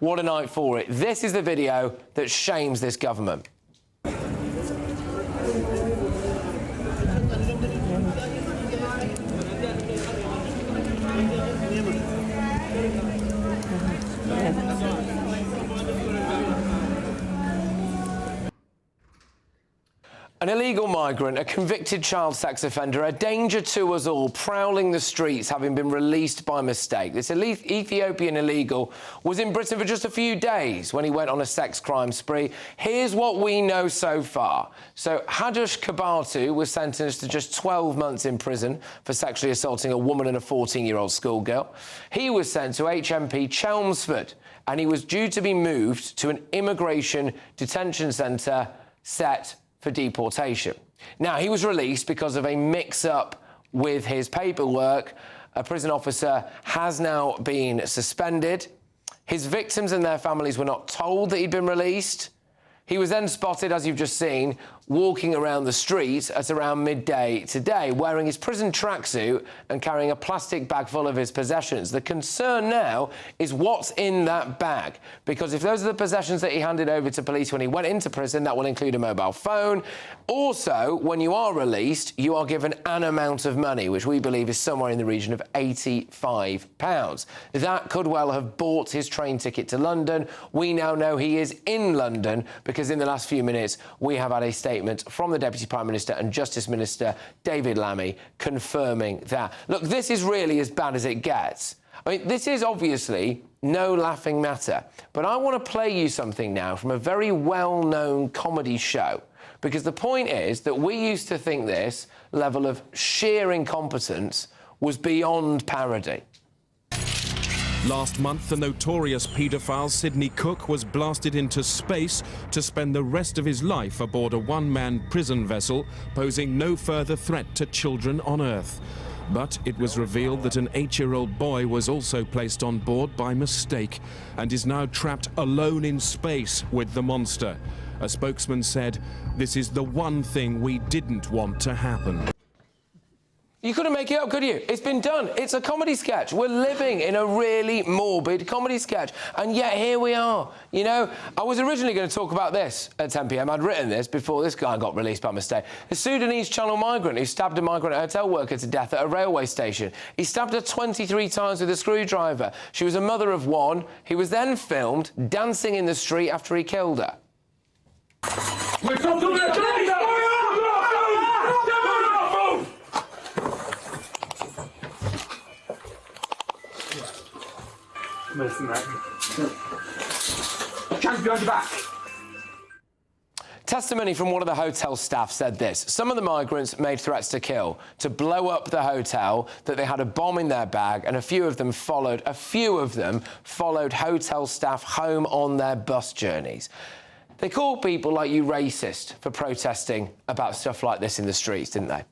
What a night for it. This is the video that shames this government. An illegal migrant, a convicted child sex offender, a danger to us all, prowling the streets, having been released by mistake. This Ethiopian illegal was in Britain for just a few days when he went on a sex crime spree. Here's what we know so far. So Hadush Kabatu was sentenced to just 12 months in prison for sexually assaulting a woman and a 14-year-old schoolgirl. He was sent to HMP Chelmsford and he was due to be moved to an immigration detention centre set for deportation. Now, he was released because of a mix-up with his paperwork. A prison officer has now been suspended. His victims and their families were not told that he'd been released. He was then spotted, as you've just seen, walking around the street at around midday today, wearing his prison tracksuit and carrying a plastic bag full of his possessions. The concern now is what's in that bag, because if those are the possessions that he handed over to police when he went into prison, that will include a mobile phone. Also, when you are released, you are given an amount of money, which we believe is somewhere in the region of £85. That could well have bought his train ticket to London. We now know he is in London because in the last few minutes, we have had a statement from the Deputy Prime Minister and Justice Minister David Lammy confirming that. Look, this is really as bad as it gets. I mean, this is obviously no laughing matter, but I want to play you something now from a very well-known comedy show, because the point is that we used to think this level of sheer incompetence was beyond parody. Last month, the notorious paedophile Sidney Cook was blasted into space to spend the rest of his life aboard a one-man prison vessel, posing no further threat to children on Earth. But it was revealed that an 8-year-old boy was also placed on board by mistake and is now trapped alone in space with the monster. A spokesman said, "This is the one thing we didn't want to happen." You couldn't make it up, could you? It's been done. It's a comedy sketch. We're living in a really morbid comedy sketch. And yet here we are. You know, I was originally going to talk about this at 10 p.m. I'd written this before this guy got released by mistake. The Sudanese Channel migrant who stabbed a migrant hotel worker to death at a railway station. He stabbed her 23 times with a screwdriver. She was a mother of one. He was then filmed dancing in the street after he killed her. Testimony from one of the hotel staff said this. Some of the migrants made threats to kill, to blow up the hotel, that they had a bomb in their bag, and a few of them followed hotel staff home on their bus journeys. They called people like you racist for protesting about stuff like this in the streets, didn't they?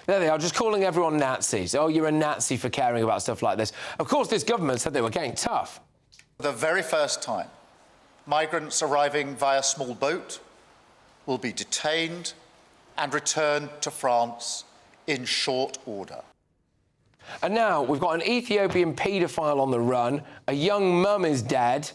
There they are, just calling everyone Nazis. Oh, you're a Nazi for caring about stuff like this. Of course, this government said they were getting tough. For the very first time, migrants arriving via small boat will be detained and returned to France in short order. And now we've got an Ethiopian paedophile on the run, a young mum is dead,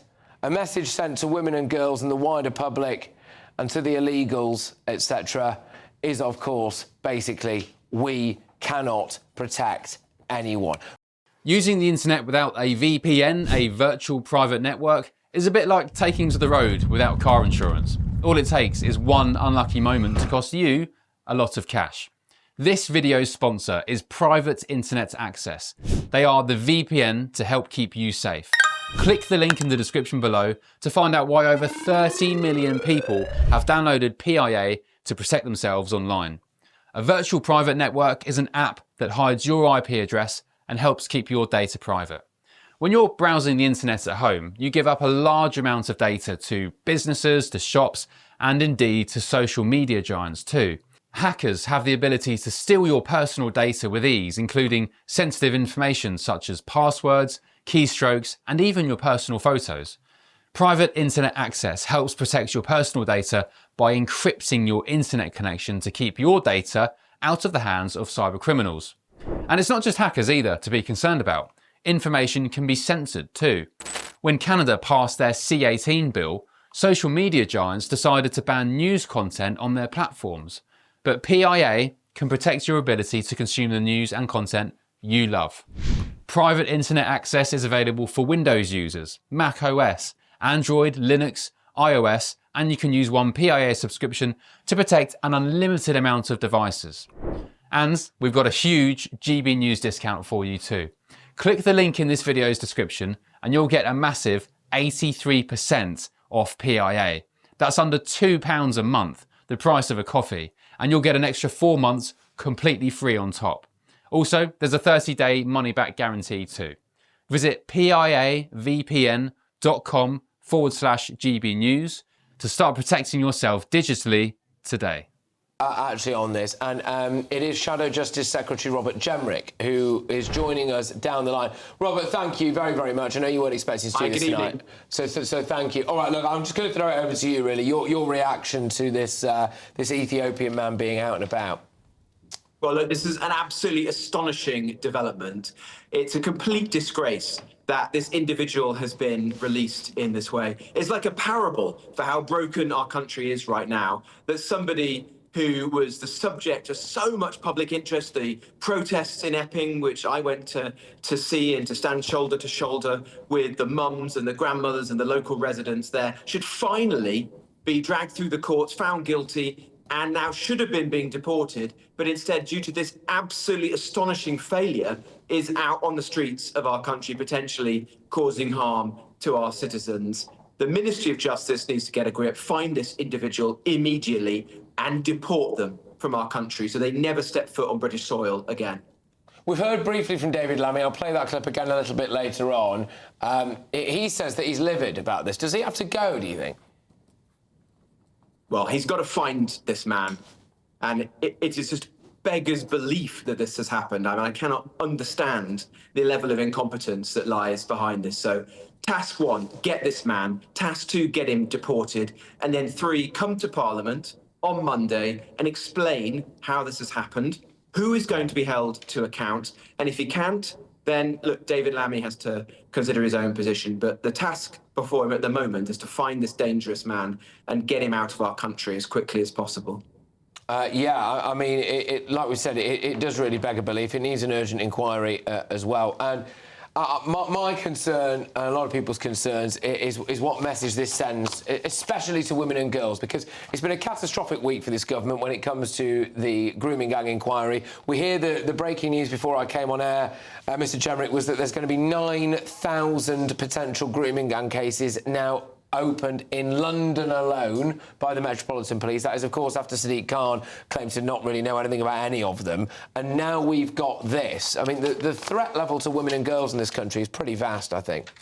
a message sent to women and girls and the wider public and to the illegals, etc., is, of course, basically, we cannot protect anyone. Using the internet without a VPN, a virtual private network, is a bit like taking to the road without car insurance. All it takes is one unlucky moment to cost you a lot of cash. This video's sponsor is Private Internet Access. They are the VPN to help keep you safe. Click the link in the description below to find out why over 30 million people have downloaded PIA to protect themselves online. A virtual private network is an app that hides your IP address and helps keep your data private. When you're browsing the internet at home, you give up a large amount of data to businesses, to shops, and indeed to social media giants too. Hackers have the ability to steal your personal data with ease, including sensitive information such as passwords, keystrokes, and even your personal photos. Private internet access helps protect your personal data by encrypting your internet connection to keep your data out of the hands of cyber criminals. And it's not just hackers either to be concerned about. Information can be censored too. When Canada passed their C18 bill, social media giants decided to ban news content on their platforms. But PIA can protect your ability to consume the news and content you love. Private internet access is available for Windows users, Mac OS, Android, Linux, iOS, and you can use one PIA subscription to protect an unlimited amount of devices. And we've got a huge GBNews discount for you too. Click the link in this video's description and you'll get a massive 83% off PIA. That's under £2 a month, the price of a coffee, and you'll get an extra 4 months completely free on top. Also, there's a 30-day money-back guarantee too. Visit piavpn.com/GBnews to start protecting yourself digitally today. Actually on this, and it is Shadow Justice Secretary Robert Jenrick who is joining us down the line. Robert, thank you very, very much. I know you weren't expecting to do this tonight. So thank you. All right, look, I'm just going to throw it over to you, really. Your reaction to this this Ethiopian man being out and about. Well, look, this is an absolutely astonishing development. It's a complete disgrace that this individual has been released in this way. It's like a parable for how broken our country is right now, that somebody who was the subject of so much public interest, the protests in Epping, which I went to see and to stand shoulder to shoulder with the mums and the grandmothers and the local residents there, should finally be dragged through the courts, found guilty, and now should have been being deported, but instead, due to this absolutely astonishing failure, is out on the streets of our country, potentially causing harm to our citizens. The Ministry of Justice needs to get a grip, find this individual immediately, and deport them from our country so they never step foot on British soil again. We've heard briefly from David Lammy. I'll play that clip again a little bit later on. He says that he's livid about this. Does he have to go, do you think? Well, he's got to find this man. And it is just beggars belief that this has happened. I mean, I cannot understand the level of incompetence that lies behind this. So task 1, get this man. Task 2, get him deported. And then 3, come to Parliament on Monday and explain how this has happened, who is going to be held to account. And if he can't, then, look, David Lammy has to consider his own position. But the task before him at the moment is to find this dangerous man and get him out of our country as quickly as possible. Yeah, I mean, like we said, it does really beg a belief. It needs an urgent inquiry as well. And my concern, and a lot of people's concerns, is what message this sends, especially to women and girls, because it's been a catastrophic week for this government when it comes to the grooming gang inquiry. We hear the breaking news before I came on air, Mr. Jenrick, was that there's going to be 9,000 potential grooming gang cases now opened in London alone by the Metropolitan Police. That is, of course, after Sadiq Khan claims to not really know anything about any of them. And now we've got this. I mean, the threat level to women and girls in this country is pretty vast, I think.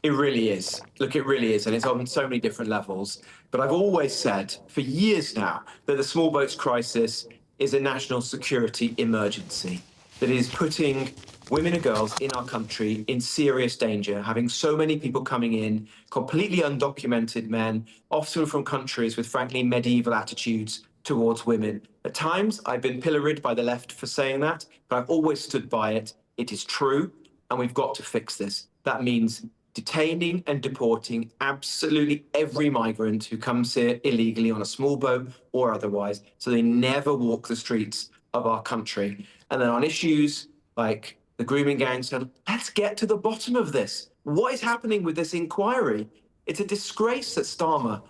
It really is. Look, it really is. And it's on so many different levels. But I've always said for years now that the small boats crisis is a national security emergency that is putting women and girls in our country in serious danger, having so many people coming in, completely undocumented men, often from countries with, frankly, medieval attitudes towards women. At times, I've been pilloried by the left for saying that, but I've always stood by it. It is true, and we've got to fix this. That means detaining and deporting absolutely every migrant who comes here illegally on a small boat or otherwise, so they never walk the streets of our country. And then on issues like the grooming gangs, let's get to the bottom of this. What is happening with this inquiry? It's a disgrace that Starmer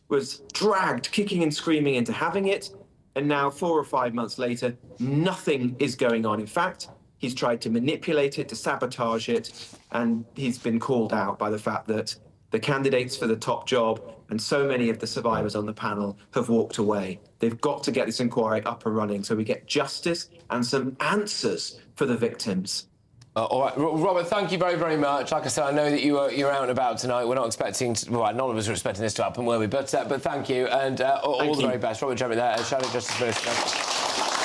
was dragged kicking and screaming into having it, and now 4 or 5 months later, nothing is going on. In fact, he's tried to manipulate it, to sabotage it, and he's been called out by the fact that the candidates for the top job and so many of the survivors on the panel have walked away. They've got to get this inquiry up and running so we get justice and some answers for the victims. All right, Robert, thank you very, very much. Like I said, I know that you're out and about tonight. We're not expecting, well, none of us are expecting this to happen, were we? But thank you, and all the very best. Robert Jenrick there, Shadow Justice Minister.